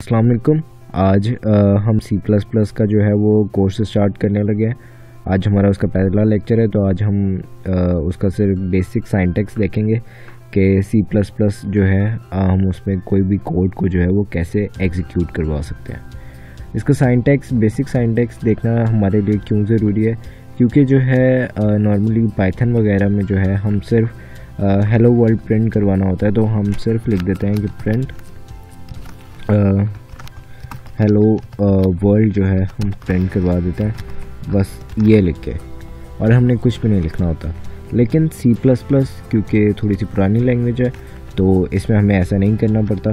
अस्सलाम वालेकुम। आज हम C++ का जो है वो कोर्स स्टार्ट करने लगे हैं। आज हमारा उसका पहला लेक्चर है, तो आज हम उसका सिर्फ बेसिक सिंटैक्स देखेंगे कि C++ जो है हम उसमें कोई भी कोड को जो है वो कैसे एग्जीक्यूट करवा सकते हैं। इसका सिंटैक्स, बेसिक सिंटैक्स देखना हमारे लिए क्यों ज़रूरी है, क्योंकि जो है नॉर्मली पाइथन वगैरह में जो है हम सिर्फ हेलो वर्ल्ड प्रिंट करवाना होता है, तो हम सिर्फ लिख देते हैं कि प्रिंट हेलो वर्ल्ड जो है हम प्रिंट करवा देते हैं, बस ये लिख के, और हमने कुछ भी नहीं लिखना होता। लेकिन C++ क्योंकि थोड़ी सी पुरानी लैंग्वेज है, तो इसमें हमें ऐसा नहीं करना पड़ता।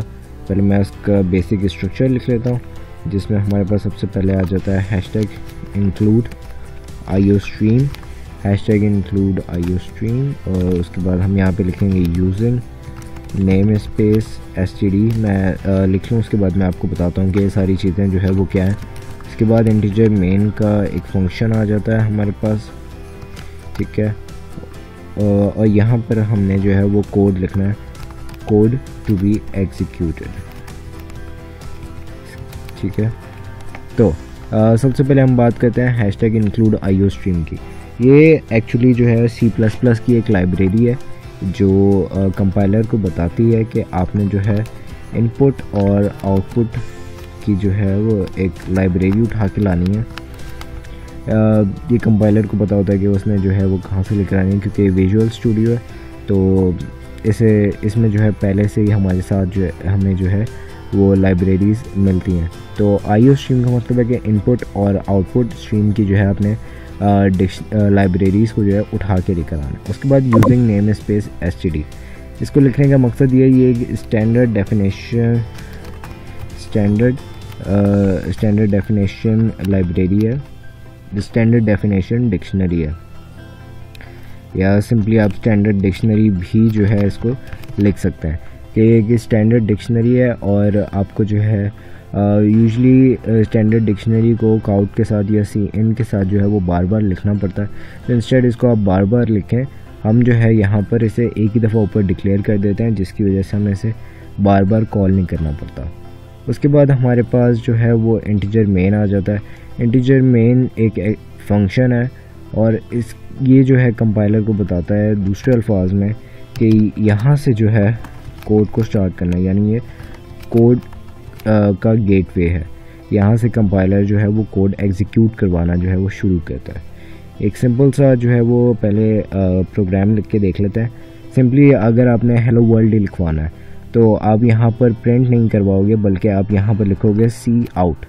पहले मैं उसका बेसिक स्ट्रक्चर लिख लेता हूँ, जिसमें हमारे पास सबसे पहले आ जाता है #include iostream, #include iostream, और उसके बाद हम यहाँ पे लिखेंगे यूजिंग नेम स्पेस std। मैं लिख लूँ, उसके बाद मैं आपको बताता हूँ कि ये सारी चीज़ें जो है वो क्या है। इसके बाद इंटीजर मेन का एक फंक्शन आ जाता है हमारे पास, ठीक है, और यहाँ पर हमने जो है वो कोड लिखना है, कोड टू बी एग्जीक्यूटेड, ठीक है। तो सबसे पहले हम बात करते हैं #include iostream की। ये एक्चुअली जो है C++ की एक लाइब्रेरी है जो कंपाइलर को बताती है कि आपने जो है इनपुट और आउटपुट की जो है वो एक लाइब्रेरी उठा के लानी है। ये कंपाइलर को पता होता है कि उसने जो है वो कहाँ से लेकर आनी है, क्योंकि विजुअल स्टूडियो है, तो इसमें जो है पहले से ही हमारे साथ जो है हमें जो है वो लाइब्रेरीज़ मिलती हैं। तो iostream का मतलब है कि इनपुट और आउटपुट स्ट्रीम की जो है आपने लाइब्रेरीज़ को जो है उठा के लेकर आना। उसके बाद यूजिंग नेम स्पेस std, इसको लिखने का मकसद ये स्टैंडर्ड डेफिनेशन लाइब्रेरी है, स्टैंडर्ड डेफिनेशन डिक्शनरी है, या सिंपली आप स्टैंडर्ड डिक्शनरी भी जो है इसको लिख सकते हैं कि एक स्टैंडर्ड डिक्शनरी है। और आपको जो है यूजली स्टैंडर्ड डिक्शनरी को काउट के साथ या cin के साथ जो है वो बार बार लिखना पड़ता है, तो इंस्टेड इसको आप बार बार लिखें। हम जो है यहाँ पर इसे एक ही दफ़ा ऊपर डिक्लेयर कर देते हैं, जिसकी वजह से हमें इसे बार बार कॉल नहीं करना पड़ता। उसके बाद हमारे पास जो है वो इंटीजर मेन आ जाता है। इंटीजर मेन एक फंक्शन है, और ये जो है कंपाइलर को बताता है दूसरे अल्फाज में कि यहाँ से जो है कोड को स्टार्ट करना है, यानी ये कोड का गेटवे है। यहाँ से कंपाइलर जो है वो कोड एग्जीक्यूट करवाना जो है वो शुरू करता है। एक सिंपल सा जो है वो पहले प्रोग्राम लिख के देख लेते हैं। सिंपली अगर आपने हेलो वर्ल्ड ही लिखवाना है, तो आप यहाँ पर प्रिंट नहीं करवाओगे, बल्कि आप यहाँ पर लिखोगे सी आउट।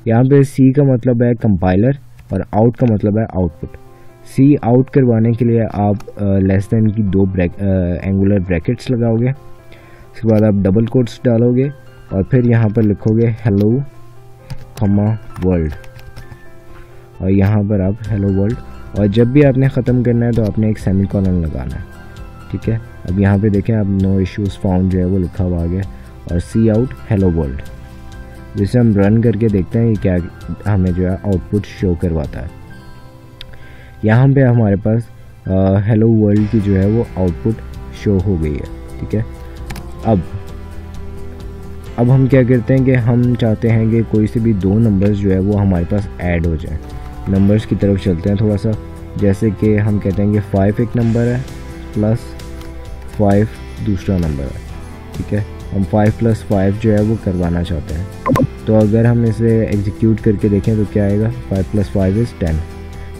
यहाँ पे सी का मतलब है कंपाइलर और आउट का मतलब है आउटपुट। सी आउट करवाने के लिए आप लेस देन की 2 एंगुलर ब्रैकेट्स लगाओगे, उसके बाद आप डबल कोट्स डालोगे, और फिर यहाँ पर लिखोगे हेलो वर्ल्ड, और यहाँ पर आप हेलो वर्ल्ड, और जब भी आपने ख़त्म करना है तो आपने एक सेमीकोलन लगाना है, ठीक है। अब यहाँ पे देखें, अब नो इश्यूज़ फाउंड जो है वो लिखा हुआ आ गया, और सी आउट हेलो वर्ल्ड। जिसे हम रन करके देखते हैं ये क्या हमें जो है आउटपुट शो करवाता है। यहाँ पे हमारे पास हेलो वर्ल्ड की जो है वो आउटपुट शो हो गई है, ठीक है। अब हम क्या करते हैं कि हम चाहते हैं कि कोई से भी 2 नंबर्स जो है वो हमारे पास ऐड हो जाए। नंबर्स की तरफ चलते हैं थोड़ा सा, जैसे कि हम कहते हैं कि 5 एक नंबर है प्लस 5 दूसरा नंबर है, ठीक है। हम 5 + 5 जो है वो करवाना चाहते हैं, तो अगर हम इसे एग्जीक्यूट करके देखें तो क्या आएगा, 5 + 5 = 10।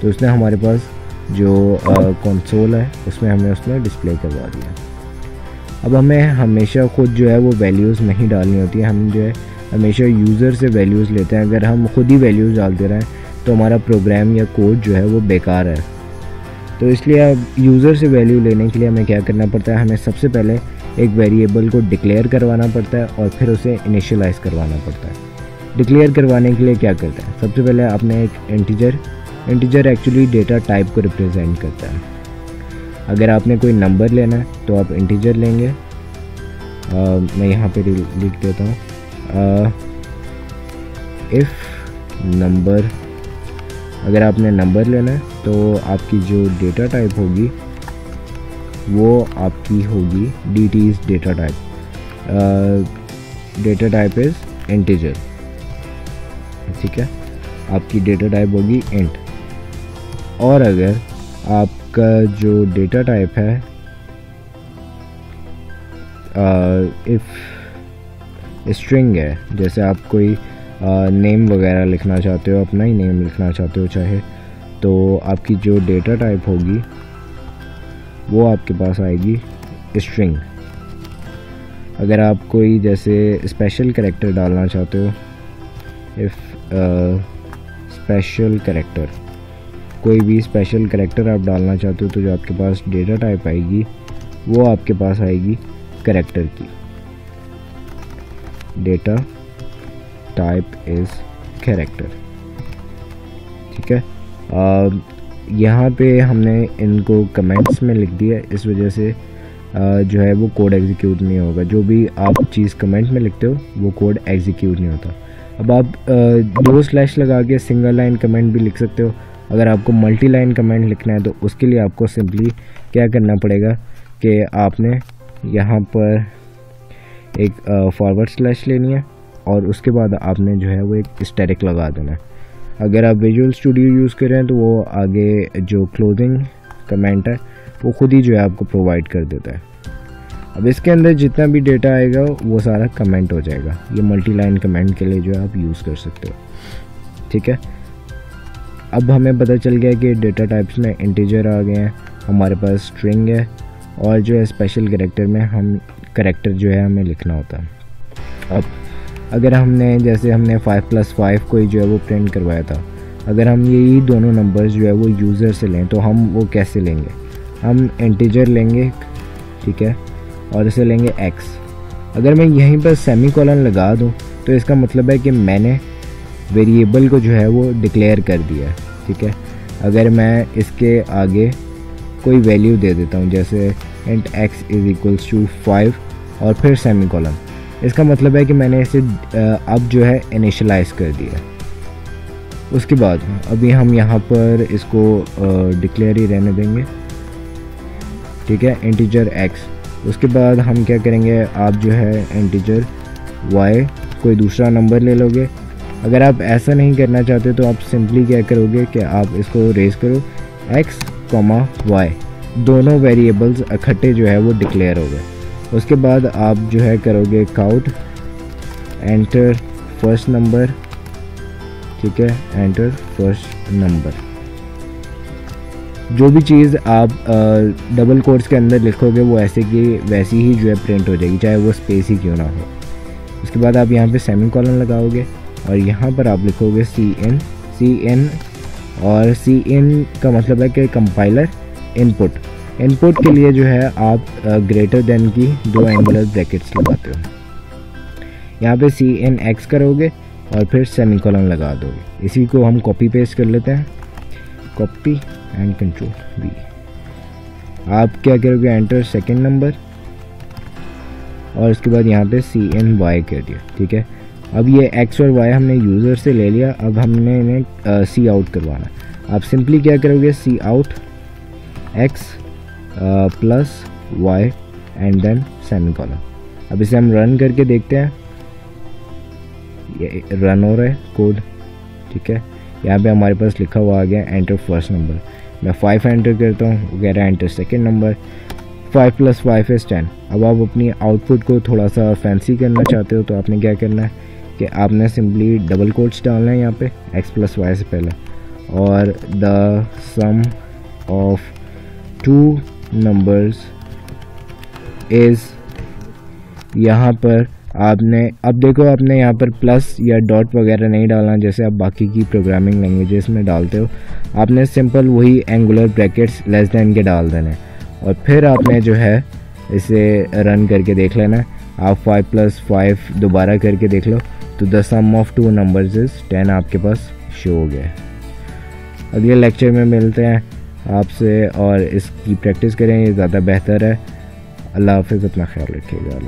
तो उसने हमारे पास जो कंसोल है उसमें उसने डिस्प्ले करवा दिया। अब हमें हमेशा खुद जो है वो वैल्यूज़ नहीं डालनी होती है, हम जो है हमेशा यूज़र से वैल्यूज़ लेते हैं। अगर हम खुद ही वैल्यूज़ डालते रहें तो हमारा प्रोग्राम या कोड जो है वो बेकार है। तो इसलिए अब यूज़र से वैल्यू लेने के लिए हमें क्या करना पड़ता है, हमें सबसे पहले एक वेरिएबल को डिक्लेयर करवाना पड़ता है, और फिर उसे इनिशियलाइज़ करवाना पड़ता है। डिक्लेयर करवाने के लिए क्या करते हैं, सबसे पहले आपने एक इंटीजर एक्चुअली डेटा टाइप को रिप्रेजेंट करता है। अगर आपने कोई नंबर लेना है तो आप इंटीजर लेंगे। मैं यहाँ पे लिख देता हूँ इफ़ नंबर। अगर आपने नंबर लेना है तो आपकी जो डेटा टाइप होगी वो आपकी होगी DT is data type, data type is integer, ठीक है, आपकी डेटा टाइप होगी इंट। और अगर आपका जो डेटा टाइप है इफ़ स्ट्रिंग है, जैसे आप कोई नेम वगैरह लिखना चाहते हो, अपना ही नेम लिखना चाहते हो चाहे, तो आपकी जो डेटा टाइप होगी वो आपके पास आएगी स्ट्रिंग। अगर आप कोई जैसे स्पेशल कैरेक्टर डालना चाहते हो, इफ़ स्पेशल कैरेक्टर, कोई भी स्पेशल कैरेक्टर आप डालना चाहते हो, तो जो आपके पास डेटा टाइप आएगी वो आपके पास आएगी कैरेक्टर की। डेटा टाइप इज़ कैरेक्टर, ठीक है। यहाँ पे हमने इनको कमेंट्स में लिख दिया, इस वजह से जो है वो कोड एग्जीक्यूट नहीं होगा। जो भी आप चीज़ कमेंट में लिखते हो वो कोड एग्जीक्यूट नहीं होता। अब आप 2 स्लैश लगा के सिंगल लाइन कमेंट भी लिख सकते हो। अगर आपको मल्टी लाइन कमेंट लिखना है तो उसके लिए आपको सिंपली क्या करना पड़ेगा कि आपने यहाँ पर एक फॉरवर्ड स्लैश लेनी है और उसके बाद आपने जो है वो एक स्टैटिक लगा देना है। अगर आप विजुअल स्टूडियो यूज़ कर रहे हैं तो वो आगे जो क्लोजिंग कमेंट है वो खुद ही जो है आपको प्रोवाइड कर देता है। अब इसके अंदर जितना भी डेटा आएगा वो सारा कमेंट हो जाएगा। ये मल्टी लाइन कमेंट के लिए जो है आप यूज़ कर सकते हो, ठीक है। अब हमें पता चल गया कि डेटा टाइप्स में इंटीजर आ गए हैं, हमारे पास स्ट्रिंग है और जो है स्पेशल कैरेक्टर में हम कैरेक्टर जो है हमें लिखना होता है। अब अगर हमने जैसे हमने 5+5 कोई जो है वो प्रिंट करवाया था, अगर हम यही दोनों नंबर्स जो है वो यूज़र से लें तो हम वो कैसे लेंगे? हम इंटीजर लेंगे, ठीक है, और इसे लेंगे x। अगर मैं यहीं पर सेमीकोलन लगा दूं तो इसका मतलब है कि मैंने वेरिएबल को जो है वो डिक्लेयर कर दिया है, ठीक है। अगर मैं इसके आगे कोई वैल्यू दे देता हूं, जैसे इंट x = 5 और फिर सेमीकोलन, इसका मतलब है कि मैंने इसे अब जो है इनिशियलाइज कर दिया। उसके बाद अभी हम यहाँ पर इसको डिक्लेयर ही रहने देंगे, ठीक है, इंटीजर x। उसके बाद हम क्या करेंगे, आप जो है इंटीजर y कोई दूसरा नंबर ले लोगे। अगर आप ऐसा नहीं करना चाहते तो आप सिंपली क्या करोगे कि आप इसको रेज करो x, y, दोनों वेरिएबल्स इकट्ठे जो है वो डिक्लेयर हो गए। उसके बाद आप जो है करोगे काउट एंटर फर्स्ट नंबर, ठीक है, एंटर फर्स्ट नंबर। जो भी चीज़ आप डबल कोट्स के अंदर लिखोगे वो ऐसे की वैसी ही जो है प्रिंट हो जाएगी, चाहे वो स्पेस ही क्यों ना हो। उसके बाद आप यहाँ पे सेमीकोलन लगाओगे और यहाँ पर आप लिखोगे cin और cin का मतलब है कि कंपाइलर इनपुट के लिए जो है आप ग्रेटर देन की 2 एंगुलर ब्रैकेट्स लगाते हो। यहाँ पे cnx करोगे और फिर सेमीकोलन लगा दोगे। इसी को हम कॉपी पेस्ट कर लेते हैं, कॉपी एंड कंट्रोल V। आप क्या करोगे, एंटर सेकंड नंबर और उसके बाद यहाँ पे cny कर दिया, ठीक है। अब ये x और y हमने यूज़र से ले लिया, अब हमने इन्हें सी आउट करवाना। आप सिंपली क्या करोगे, cout x plus y and then semicolon. अब इसे हम रन करके देखते हैं, ये रन हो रहा है कोड, ठीक है। यहाँ पे हमारे पास लिखा हुआ आ गया एंटर फर्स्ट नंबर। मैं 5 एंटर करता हूँ, वो कह रहा है एंटर सेकेंड नंबर। 5 + 5 = 10। अब आप अपनी आउटपुट को थोड़ा सा फैंसी करना चाहते हो तो आपने क्या करना है कि आपने सिंपली डबल कोट्स डालना है यहाँ पे x + y से पहले, और the sum of 2 numbers is, यहाँ पर आपने अब देखो आपने यहाँ पर प्लस या डॉट वगैरह नहीं डालना जैसे आप बाकी की प्रोग्रामिंग लैंग्वेजेस में डालते हो। आपने सिंपल वही एंगुलर ब्रैकेट्स लेस देन के डाल देने और फिर आपने जो है इसे रन करके देख लेना है। आप 5 + 5 दोबारा करके देख लो तो the sum of 2 numbers is 10 आपके पास शो हो गया। अगले लेक्चर में मिलते हैं आपसे और इसकी प्रैक्टिस करें, ये ज़्यादा बेहतर है। अल्लाह हाफ़िज़, अपना ख्याल रखिएगा।